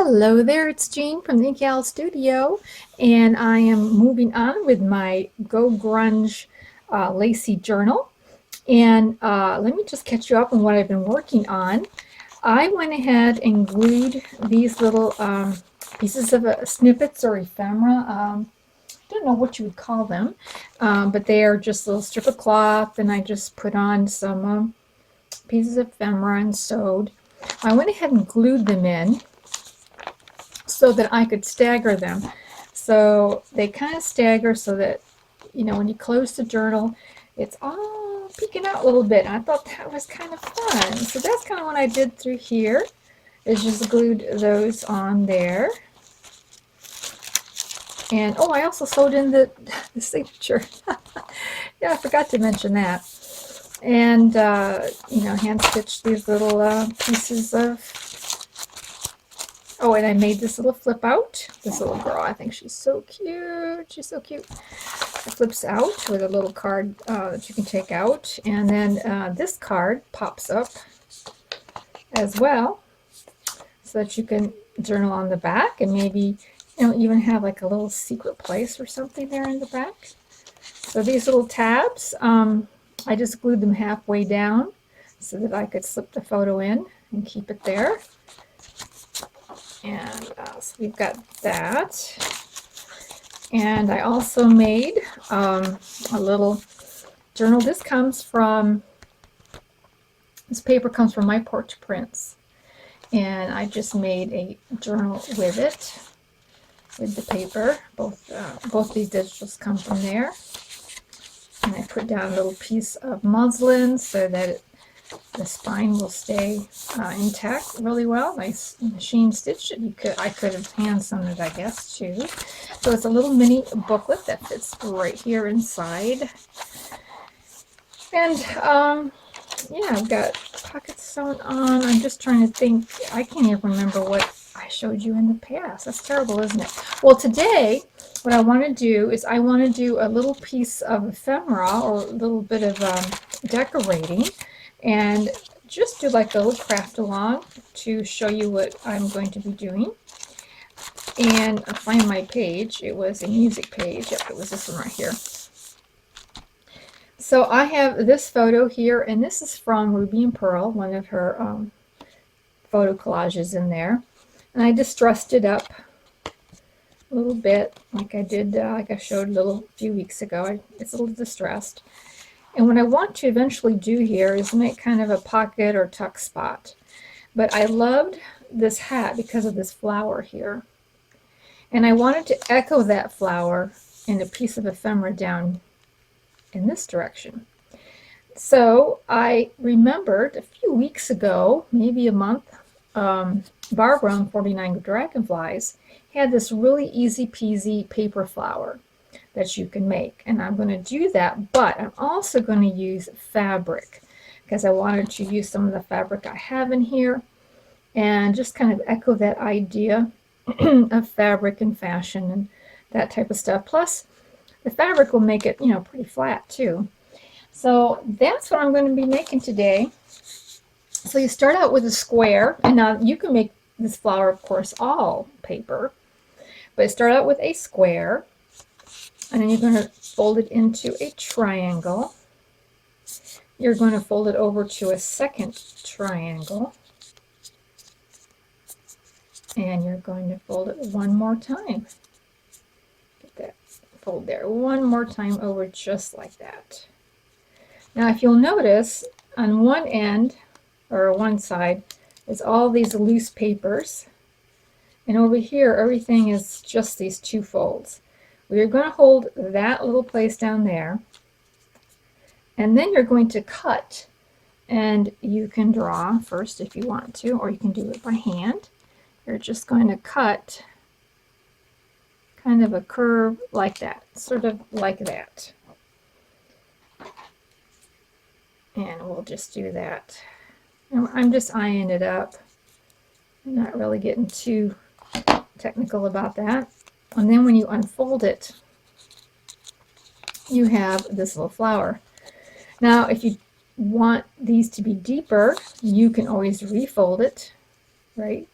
Hello there, it's Jean from the Inky Owl Studio, and I am moving on with my Go Grunge Lacy journal. And let me just catch you up on what I've been working on. I went ahead and glued these little pieces of snippets or ephemera. Don't know what you would call them, but they are just a little strip of cloth, and I just put on some pieces of ephemera and sewed. I went ahead and glued them in so that I could stagger them. So they kind of stagger so that, you know, when you close the journal, it's all peeking out a little bit. And I thought that was kind of fun. So that's kind of what I did through here, is just glued those on there. And oh, I also sewed in the signature. Yeah, I forgot to mention that. And, you know, hand stitched these little pieces of. Oh, and I made this little flip out. This little girl, I think she's so cute. She's so cute. It flips out with a little card that you can take out. And then this card pops up as well, so that you can journal on the back, and maybe, you know, even have like a little secret place or something there in the back. So these little tabs, I just glued them halfway down so that I could slip the photo in and keep it there. And so we've got that. And I also made a little journal. This paper comes from My Porch Prints. And I just made a journal with it, with the paper. Both these digitals come from there. And I put down a little piece of muslin so that the spine will stay intact really well. Nice machine stitched it. I could have hand sewn it, I guess, too. So it's a little mini booklet that fits right here inside. And yeah, I've got pockets sewn on. I'm just trying to think. I can't even remember what I showed you in the past. That's terrible, isn't it? Well, today, what I want to do is I want to do a little piece of ephemera, or a little bit of decorating, and just do like a little craft along to show you what I'm going to be doing. And I find my page. It was a music page. Yep, it was this one right here. So I have this photo here, and this is from Ruby and Pearl, one of her photo collages in there. And I just dressed it up a little bit, like I did, like I showed a few weeks ago. It's a little distressed. And what I want to eventually do here is make kind of a pocket or tuck spot. But I loved this hat because of this flower here. And I wanted to echo that flower in a piece of ephemera down in this direction. So I remembered a few weeks ago, maybe a month, Barbara on 49 Dragonflies had this really easy peasy paper flower that you can make, and I'm going to do that, but I'm also going to use fabric because I wanted to use some of the fabric I have in here and just kind of echo that idea of fabric and fashion and that type of stuff. Plus the fabric will make it, you know, pretty flat too. So that's what I'm going to be making today. So you start out with a square, and now you can make this flower, of course, all paper, but start out with a square. And then you're going to fold it into a triangle. You're going to fold it over to a second triangle. And you're going to fold it one more time. Get that fold there. One more time over just like that. Now if you'll notice, on one end, or one side, is all these loose papers. And over here, everything is just these two folds. We're going to hold that little place down there, and then you're going to cut, and you can draw first if you want to, or you can do it by hand. You're just going to cut kind of a curve like that, sort of like that. And we'll just do that. And I'm just eyeing it up. I'm not really getting too technical about that. And then when you unfold it, you have this little flower. Now, if you want these to be deeper, you can always refold it, right?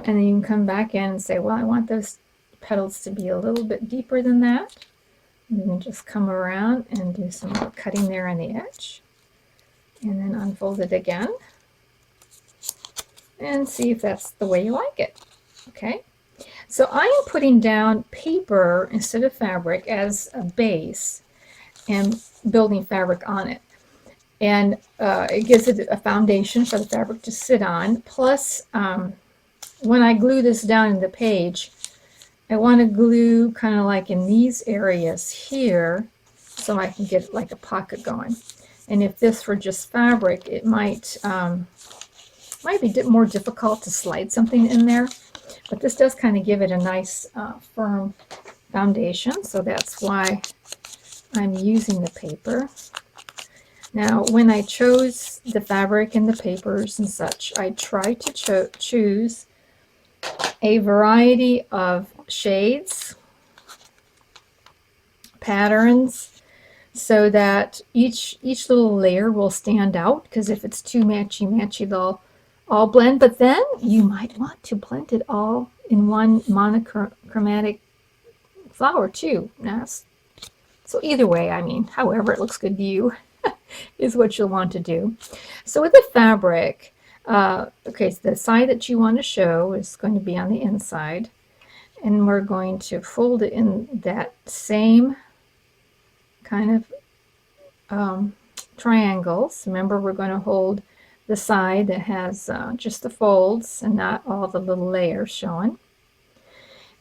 And then you can come back in and say, well, I want those petals to be a little bit deeper than that. You can just come around and do some more cutting there on the edge. And then unfold it again. And see if that's the way you like it. Okay. So I am putting down paper instead of fabric as a base and building fabric on it. And it gives it a foundation for the fabric to sit on. Plus, when I glue this down in the page, I want to glue kind of like in these areas here so I can get like a pocket going. And if this were just fabric, it might be more difficult to slide something in there. But this does kind of give it a nice firm foundation. So that's why I'm using the paper. Now, when I chose the fabric and the papers and such, I tried to choose a variety of shades, patterns, so that each little layer will stand out, because if it's too matchy-matchy, they'll all blend. But then you might want to blend it all in one monochromatic flower too. So either way, I mean, however it looks good to you is what you'll want to do. So with the fabric, okay, so the side that you want to show is going to be on the inside, and we're going to fold it in that same kind of triangles. Remember, we're going to hold the side that has just the folds and not all the little layers showing.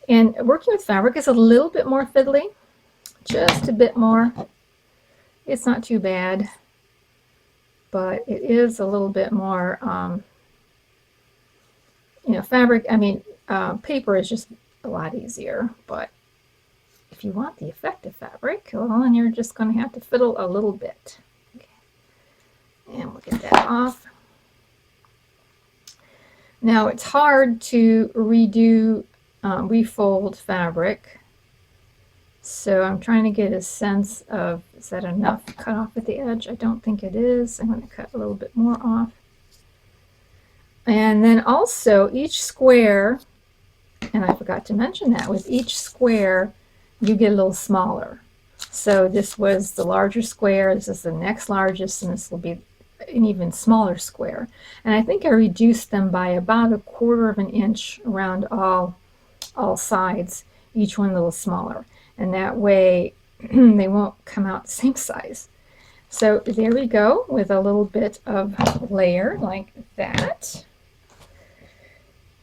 And working with fabric is a little bit more fiddly, just a bit more. It's not too bad, but it is a little bit more, fabric, paper is just a lot easier, but if you want the effect of fabric, well, then you're just going to have to fiddle a little bit. Okay. And we'll get that off. Now, it's hard to refold fabric. So I'm trying to get a sense of, is that enough cut off at the edge? I don't think it is. I'm going to cut a little bit more off. And then also each square, and I forgot to mention that, with each square you get a little smaller. So this was the larger square, this is the next largest, and this will be an even smaller square. And I think I reduced them by about 1/4 of an inch around all sides, each one a little smaller. And that way they won't come out the same size. So there we go, with a little bit of layer like that.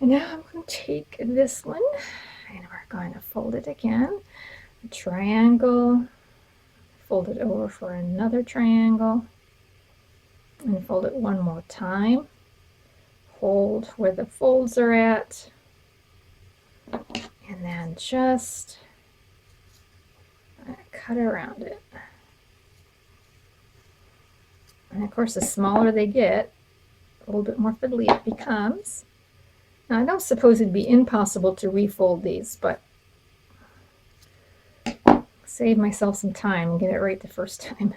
And now I'm going to take this one and we're going to fold it again. A triangle, fold it over for another triangle, and fold it one more time. Hold where the folds are at, and then just cut around it. And of course, the smaller they get, a little bit more fiddly it becomes. Now, I don't suppose it'd be impossible to refold these, but save myself some time and get it right the first time.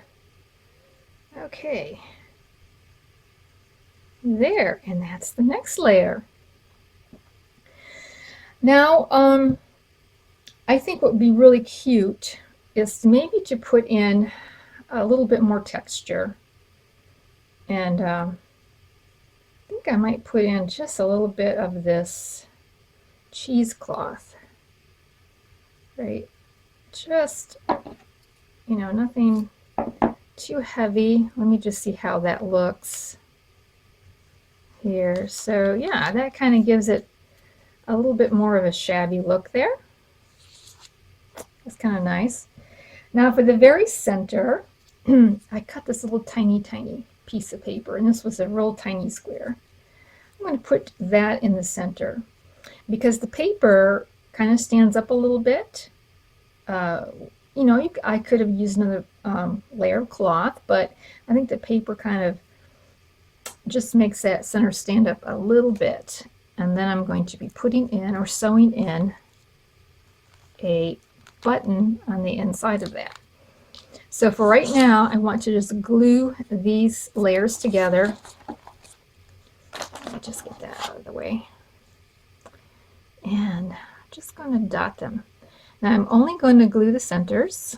Okay. There, and that's the next layer. Now, I think what would be really cute is maybe to put in a little bit more texture. And I think I might put in just a little bit of this cheesecloth, right? Just, nothing too heavy. Let me just see how that looks here. So yeah, that kind of gives it a little bit more of a shabby look there. That's kind of nice. Now for the very center, I cut this little tiny piece of paper, and this was a real tiny square. I'm going to put that in the center because the paper kind of stands up a little bit. I could have used another layer of cloth, but I think the paper kind of just makes that center stand up a little bit. And then I'm going to be putting in or sewing in a button on the inside of that. So for right now, I want to just glue these layers together. Let me just get that out of the way. And I'm just going to dot them. Now I'm only going to glue the centers.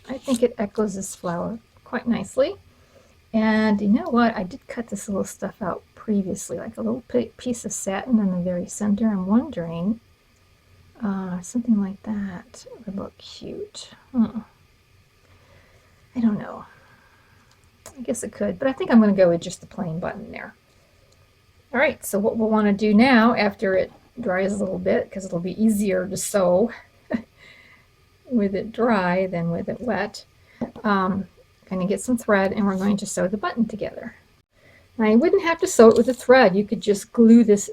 I think it echoes this flower quite nicely. And you know what? I did cut this little stuff out previously, like a little piece of satin in the very center. I'm wondering, something like that would look cute. I don't know. I guess it could, but I think I'm going to go with just the plain button there. All right, so what we'll want to do now, after it dries a little bit, because it'll be easier to sew with it dry than with it wet, going to get some thread and we're going to sew the button together. Now you wouldn't have to sew it with a thread. You could just glue this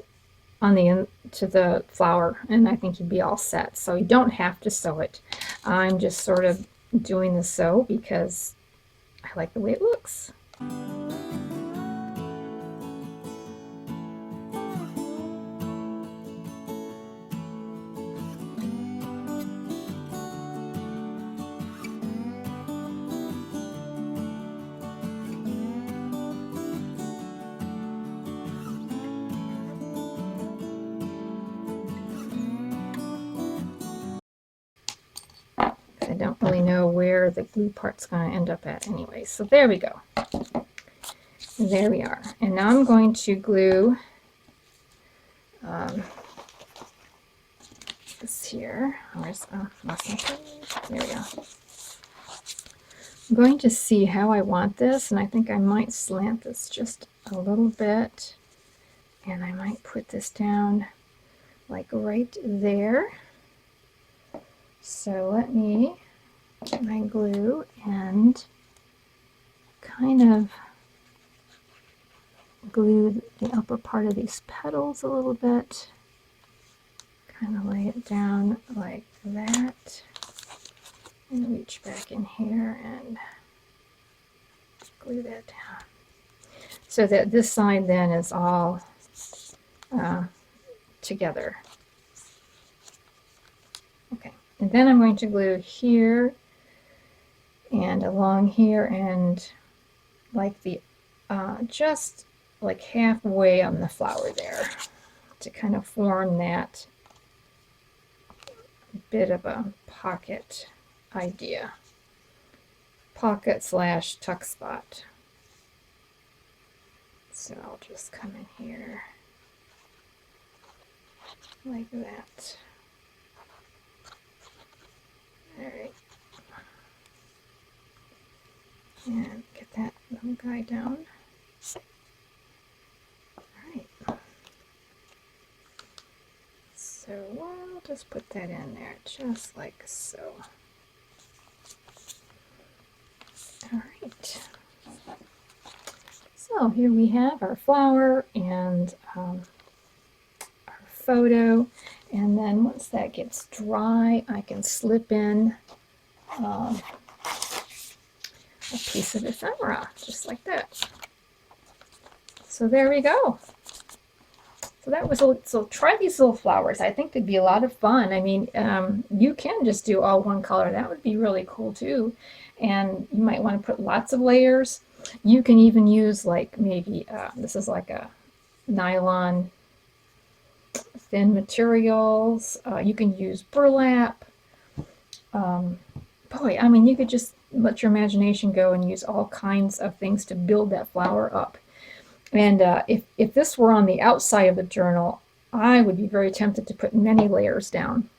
on the end to the flower and I think you'd be all set. So you don't have to sew it. I'm just sort of doing the sew because I like the way it looks. I don't really know where the glue part's going to end up at anyway. So there we go. There we are. And now I'm going to glue this here. Where's lost my page? There we go. I'm going to see how I want this, and I think I might slant this just a little bit, and I might put this down like right there. So let me get my glue and kind of glue the upper part of these petals a little bit. Kind of lay it down like that. And reach back in here and glue that down. So that this side then is all together. Okay. And then I'm going to glue here and along here and like the just like halfway on the flower there to kind of form that bit of a pocket idea. Pocket slash tuck spot. So I'll just come in here like that. Alright. And get that little guy down. Alright. So I'll just put that in there, just like so. Alright. So here we have our flower and our photo. And then once that gets dry, I can slip in a piece of ephemera, just like that. So there we go. So that was so try these little flowers. I think they'd be a lot of fun. I mean, you can just do all one color. That would be really cool too. And you might want to put lots of layers. You can even use like maybe this is like a nylon thin materials. You can use burlap. Boy, I mean, you could just let your imagination go and use all kinds of things to build that flower up. And if this were on the outside of the journal, I would be very tempted to put many layers down.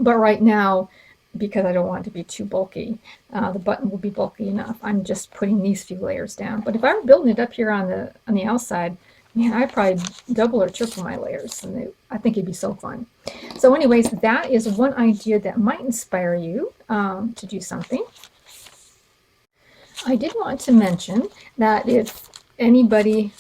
But right now, because I don't want it to be too bulky, the button will be bulky enough. I'm just putting these few layers down. But if I were building it up here on the outside, man, I'd probably double or triple my layers. And I think it'd be so fun. So anyways, that is one idea that might inspire you to do something. I did want to mention that if anybody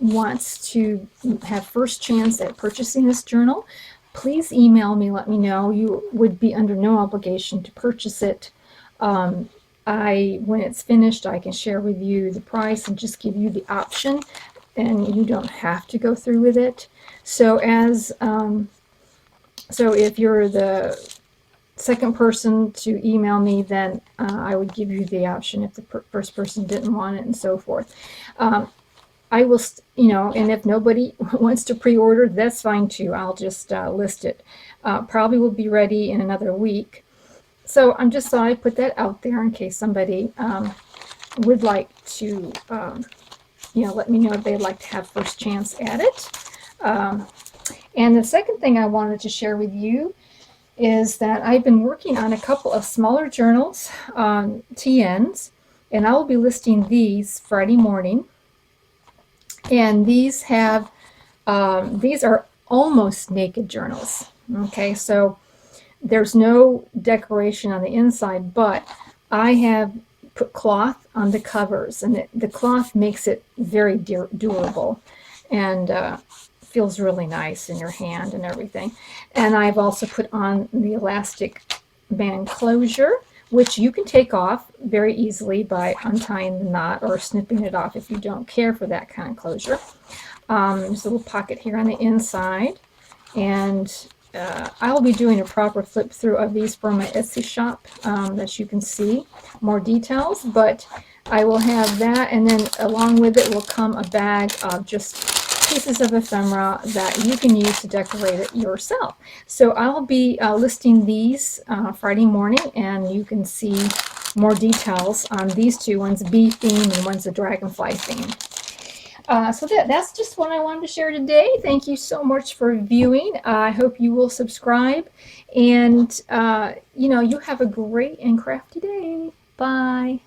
wants to have first chance at purchasing this journal, please email me, let me know. You would be under no obligation to purchase it. When it's finished, I can share with you the price and just give you the option, and you don't have to go through with it. So if you're the second person to email me, then I would give you the option if the first person didn't want it, and so forth. I will, and if nobody wants to pre-order, that's fine too. I'll just list it. Probably will be ready in another week. So I'm just thought I'd put that out there in case somebody would like to, let me know if they'd like to have first chance at it. And the second thing I wanted to share with you is that I've been working on a couple of smaller journals, TNs, and I will be listing these Friday morning. And these have, these are almost naked journals. Okay, so there's no decoration on the inside, but I have put cloth on the covers, and the cloth makes it very durable and feels really nice in your hand and everything. And I've also put on the elastic band closure, which you can take off very easily by untying the knot or snipping it off if you don't care for that kind of closure. There's a little pocket here on the inside, and I'll be doing a proper flip through of these for my Etsy shop that you can see more details, but I will have that, and then along with it will come a bag of just pieces of ephemera that you can use to decorate it yourself. So I'll be listing these Friday morning, and you can see more details on these two. One's bee theme and one's a dragonfly theme. So that's just what I wanted to share today. Thank you so much for viewing. I hope you will subscribe, and you have a great and crafty day. Bye.